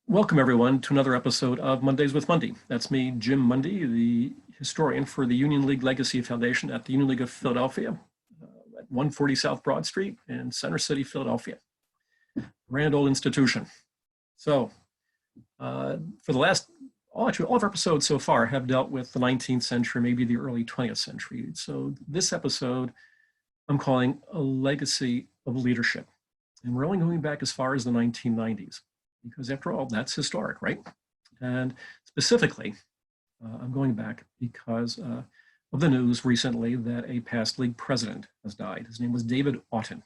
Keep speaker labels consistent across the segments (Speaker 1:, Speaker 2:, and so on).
Speaker 1: Welcome, everyone, to another episode of Mondays with Mundy. That's me, Jim Mundy, the historian for the Union League Legacy Foundation at the Union League of Philadelphia at 140 South Broad Street in Center City, Philadelphia. Grand old institution. So for the last, all of our episodes so far have dealt with the 19th century, maybe the early 20th century. So this episode I'm calling A Legacy of Leadership. And we're only going back as far as the 1990s. Because after all, that's historic, right? And specifically, I'm going back because of the news recently that a past league president has died. His name was David Auten.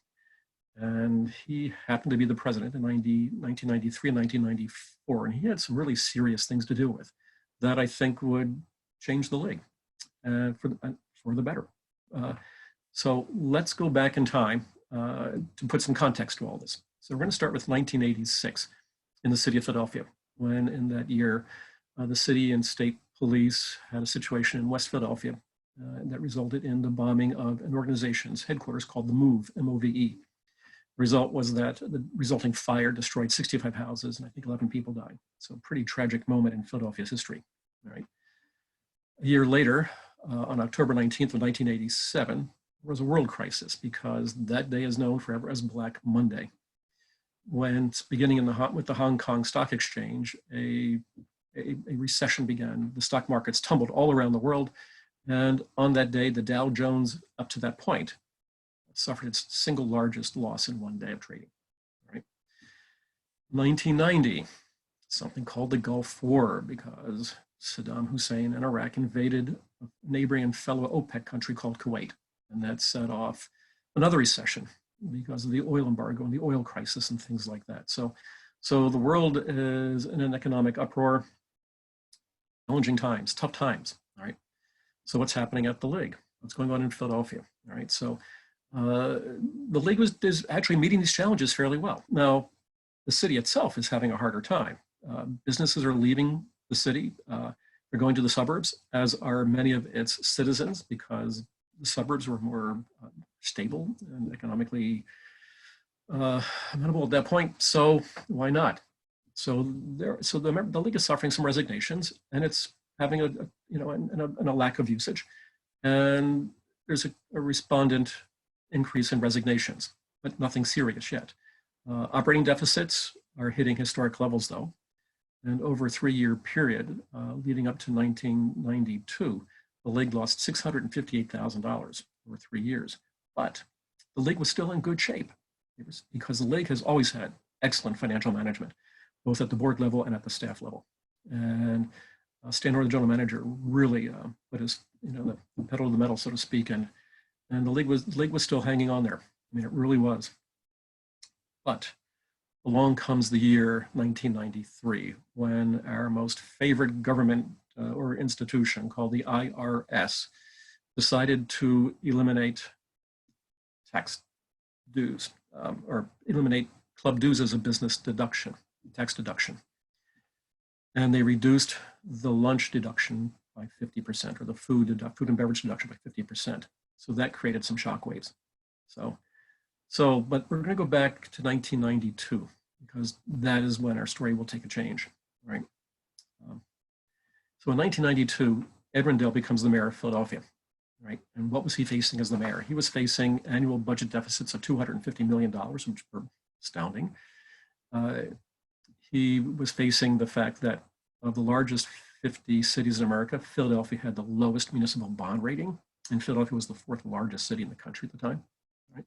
Speaker 1: And he happened to be the president in 1993 and 1994. And he had some really serious things to do with that I think would change the league for the better. So let's go back in time to put some context to all this. So we're going to start with 1986. In the city of Philadelphia, when in that year, the city and state police had a situation in West Philadelphia that resulted in the bombing of an organization's headquarters called the MOVE, M-O-V-E. The result was that the resulting fire destroyed 65 houses, and I think 11 people died. So a pretty tragic moment in Philadelphia's history. All right. A year later, on October 19th of 1987, there was a world crisis because that day is known forever as Black Monday. When beginning with the Hong Kong Stock Exchange, a recession began. The stock markets tumbled all around the world. And on that day, the Dow Jones, up to that point, suffered its single largest loss in one day of trading. Right? 1990, something called the Gulf War, because Saddam Hussein and Iraq invaded a neighboring and fellow OPEC country called Kuwait. And that set off another recession because of the oil embargo and the oil crisis and things like that. So the world is in an economic uproar, challenging times, tough times, all right? So what's happening at the league? What's going on in Philadelphia, all right? So the league is actually meeting these challenges fairly well. Now, the city itself is having a harder time. Businesses are leaving the city. They're going to the suburbs, as are many of its citizens, because the suburbs were more stable and economically amenable at that point. So why not? So the league is suffering some resignations, and it's having a lack of usage, and there's a respondent increase in resignations, but nothing serious yet. Operating deficits are hitting historic levels, though, and over a 3-year period leading up to 1992. The league lost $658,000 over 3 years, but the league was still in good shape because the league has always had excellent financial management, both at the board level and at the staff level. And Stan Orr, the general manager, really put his, the pedal to the metal, so to speak, and the league was still hanging on there. I mean, it really was. But along comes the year 1993, when our most favorite government or institution called the IRS decided to eliminate tax dues or eliminate club dues as a business deduction, tax deduction. And they reduced the lunch deduction by 50%, or the food and beverage deduction by 50%. So that created some shockwaves. But we're going to go back to 1992 because that is when our story will take a change, right? So in 1992, Ed Rendell becomes the mayor of Philadelphia, right? And what was he facing as the mayor? He was facing annual budget deficits of $250 million, which were astounding. He was facing the fact that of the largest 50 cities in America, Philadelphia had the lowest municipal bond rating, and Philadelphia was the 4th largest city in the country at the time, right?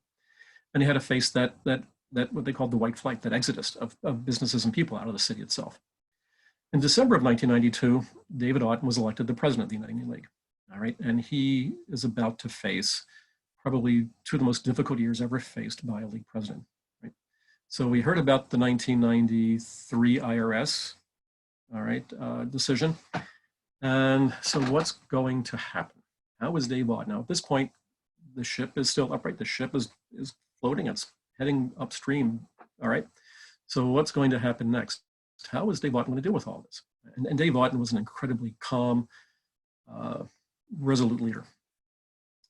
Speaker 1: And he had to face that what they called the white flight, that exodus of businesses and people out of the city itself. In December of 1992, David Auten was elected the president of the United League, all right? And he is about to face probably 2 of the most difficult years ever faced by a league president, right? So we heard about the 1993 IRS, all right, decision. And so what's going to happen? How is Dave Auten? Now, at this point, the ship is still upright. The ship is floating. It's heading upstream, all right? So what's going to happen next? How is Dave Auten going to deal with all this? And Dave Auten was an incredibly calm, resolute leader.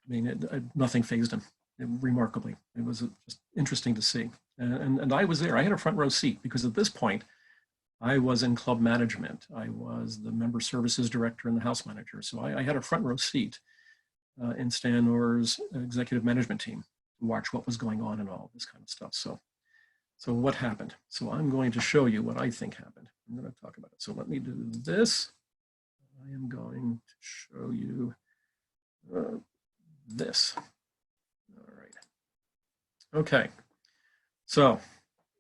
Speaker 1: I mean, nothing fazed him, remarkably. It was just interesting to see. And I was there. I had a front row seat because at this point, I was in club management. I was the member services director and the house manager. So I had a front row seat in Stan Orr's executive management team to watch what was going on and all this kind of stuff. So what happened? So I'm going to show you what I think happened. I'm going to talk about it. So let me do this. I am going to show you this. All right. Okay. So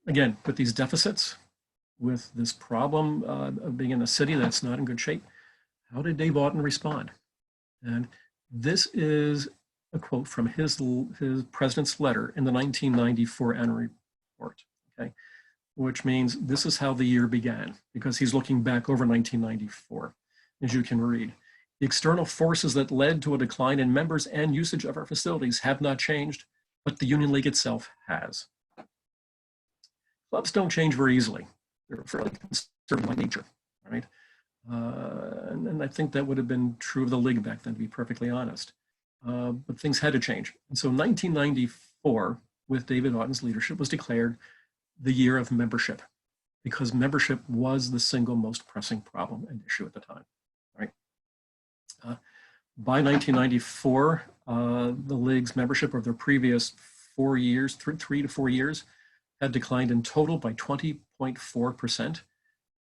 Speaker 1: again, with these deficits, with this problem of being in a city that's not in good shape, how did Dave Auten respond? And this is a quote from his president's letter in the 1994 annual report, okay? Which means this is how the year began, because he's looking back over 1994, as you can read. The external forces that led to a decline in members and usage of our facilities have not changed, but the Union League itself has. Clubs don't change very easily. They're fairly conservative by nature, right? And I think that would have been true of the league back then, to be perfectly honest. But things had to change. And so 1994, with David Auten's leadership, was declared the year of membership, because membership was the single most pressing problem and issue at the time, right? By 1994, the league's membership of the previous 4 years, 3 to 4 years, had declined in total by 20.4%.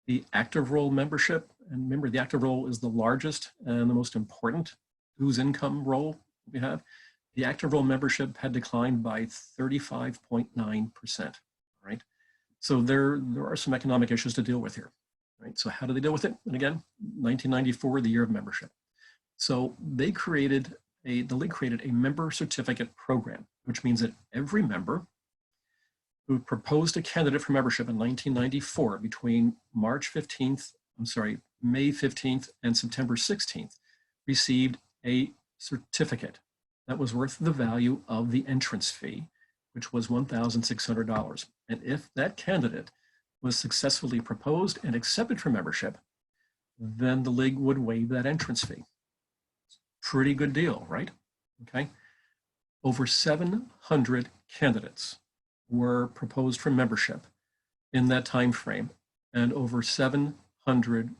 Speaker 1: The active role membership, and remember the active role is the largest and the most important whose income role we have. The active role membership had declined by 35.9%, right? So there are some economic issues to deal with here, right? So how do they deal with it? And again, 1994, the year of membership. So the league created a member certificate program, which means that every member who proposed a candidate for membership in 1994 between May 15th and September 16th received a certificate that was worth the value of the entrance fee, which was $1,600. And if that candidate was successfully proposed and accepted for membership, then the league would waive that entrance fee. Pretty good deal, right? Okay. Over 700 candidates were proposed for membership in that time frame, and over 700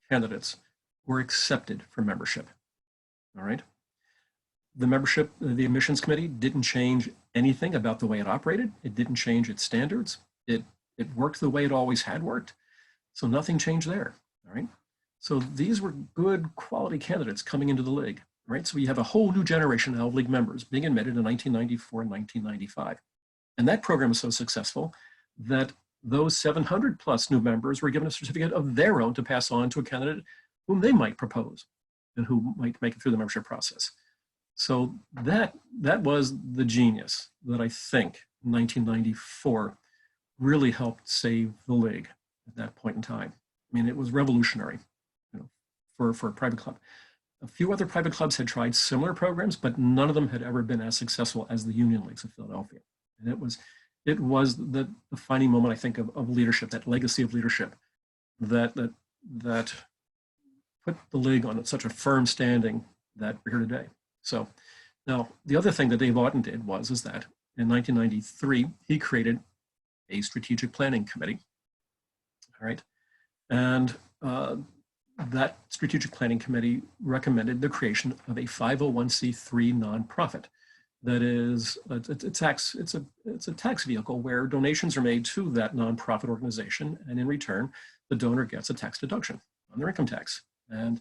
Speaker 1: candidates were accepted for membership. All right. The admissions committee didn't change anything about the way it operated. It didn't change its standards. It worked the way it always had worked. So nothing changed there. All right. So these were good quality candidates coming into the league. Right. So we have a whole new generation now of league members being admitted in 1994 and 1995. And that program was so successful that those 700 plus new members were given a certificate of their own to pass on to a candidate whom they might propose and who might make it through the membership process. So that was the genius that I think in 1994 really helped save the league at that point in time. I mean, it was revolutionary, for a private club. A few other private clubs had tried similar programs, but none of them had ever been as successful as the Union Leagues of Philadelphia. And it was the defining moment, I think, of leadership, that legacy of leadership that put the league on such a firm standing that we're here today. So now the other thing that Dave Auten did is that in 1993, he created a strategic planning committee. All right. And that strategic planning committee recommended the creation of a 501c3 nonprofit. That is, it's a tax vehicle where donations are made to that nonprofit organization, and in return, the donor gets a tax deduction on their income tax. And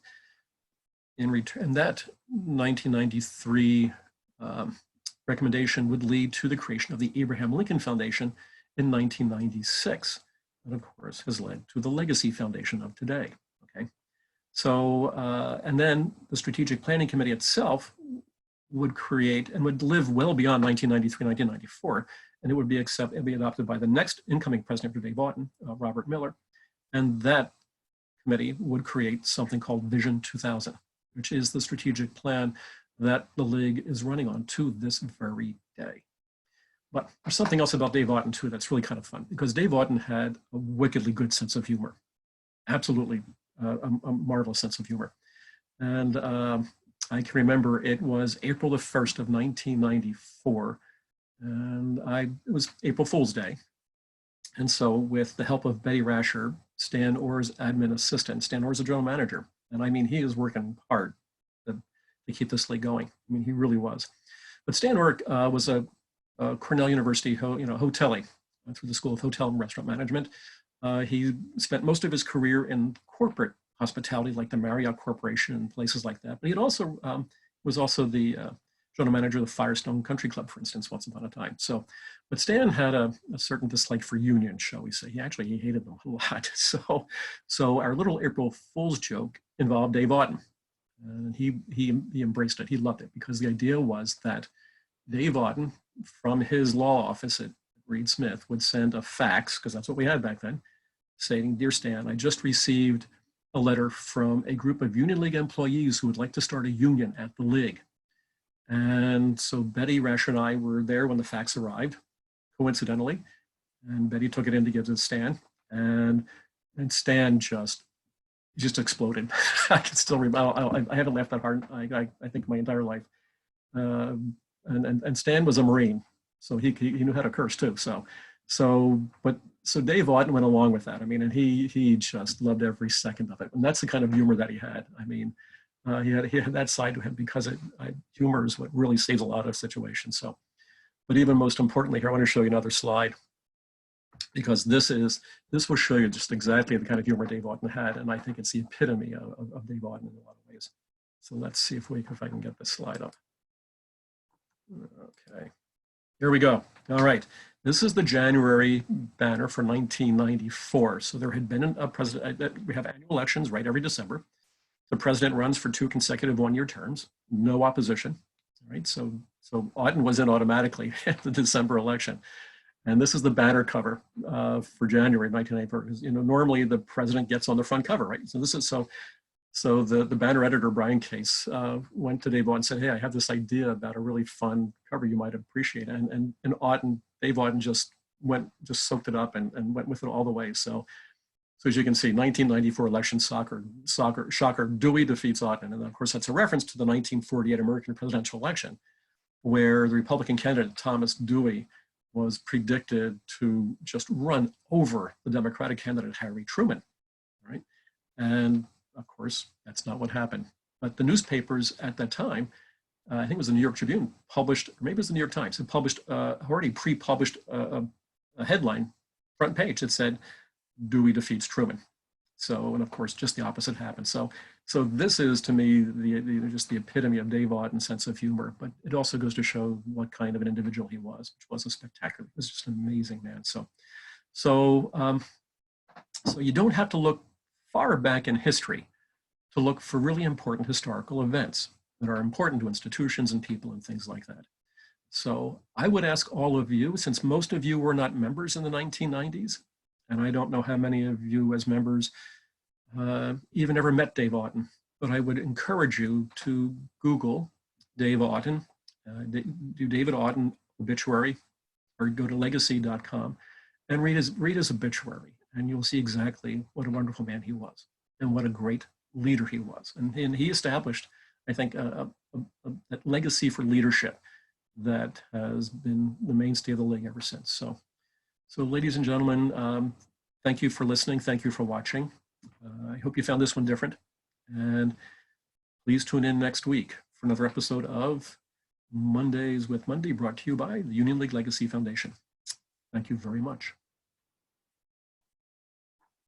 Speaker 1: in return, that 1993 recommendation would lead to the creation of the Abraham Lincoln Foundation in 1996. And of course, has led to the Legacy Foundation of today. Okay, so and then the Strategic Planning Committee itself would create and would live well beyond 1993, 1994, and it would be adopted by the next incoming president after Dave Auten, Robert Miller, and that committee would create something called Vision 2000, which is the strategic plan that the league is running on to this very day. But there's something else about Dave Auten too that's really kind of fun, because Dave Auten had a wickedly good sense of humor, absolutely a marvelous sense of humor, and I can remember it was April the 1st of 1994, and it was April Fool's Day. And so with the help of Betty Rasher, Stan Orr's admin assistant, Stan Orr's a general manager. And I mean, he is working hard to keep this league going. I mean, he really was. But Stan Orr was a Cornell University hotelie through the School of Hotel and Restaurant Management. He spent most of his career in corporate hospitality, like the Marriott Corporation and places like that. But he also was also the general manager of the Firestone Country Club, for instance, once upon a time. So, but Stan had a certain dislike for unions, shall we say. He hated them a lot. So our little April Fool's joke involved Dave Auten. And he embraced it. He loved it because the idea was that Dave Auten, from his law office at Reed Smith, would send a fax, because that's what we had back then, saying, "Dear Stan, I just received a letter from a group of Union League employees who would like to start a union at the League." And so Betty Rasher and I were there when the fax arrived, coincidentally, and Betty took it in to give to Stan, and Stan just exploded. I can still remember. I haven't laughed that hard. I think my entire life. And Stan was a Marine, so he knew how to curse too. So Dave Auten went along with that. I mean, and he just loved every second of it, and that's the kind of humor that he had. I mean, he had that side to him because humor is what really saves a lot of situations. So, but even most importantly, here I want to show you another slide, because this will show you just exactly the kind of humor Dave Auten had, and I think it's the epitome of Dave Auten in a lot of ways. So let's see if I can get this slide up. Okay, here we go. All right, this is the January banner for 1994. So there had been a president. We have annual elections right every December. The president runs for 2 consecutive one-year terms, no opposition. Right, so Auten was in automatically at the December election. And this is the banner cover for January 1994. Normally the president gets on the front cover, right? So this is so the banner editor, Brian Case, went to Dave Auten and said, "Hey, I have this idea about a really fun cover you might appreciate." And Dave Auten just soaked it up and went with it all the way. So as you can see, 1994 election shocker, Dewey defeats Auten. And of course, that's a reference to the 1948 American presidential election, where the Republican candidate, Thomas Dewey, was predicted to just run over the Democratic candidate, Harry Truman, right? And of course, that's not what happened. But the newspapers at that time, I think it was the New York Tribune, published, or maybe it was the New York Times, it published, already pre-published a headline, front page that said, "Dewey defeats Truman." So, and of course, just the opposite happened. So this is, to me, just the epitome of Dave Auten's sense of humor, but it also goes to show what kind of an individual he was, which was a spectacular. He was just an amazing man. So you don't have to look far back in history to look for really important historical events that are important to institutions and people and things like that. So I would ask all of you, since most of you were not members in the 1990s, and I don't know how many of you as members even ever met Dave Auten, but I would encourage you to Google Dave Auten, do David Auten obituary, or go to legacy.com and read his obituary, and you'll see exactly what a wonderful man he was and what a great leader he was. And he established, I think, a legacy for leadership that has been the mainstay of the League ever since. So ladies and gentlemen, thank you for listening. Thank you for watching. I hope you found this one different. And please tune in next week for another episode of Mondays with Mundy, brought to you by the Union League Legacy Foundation. Thank you very much.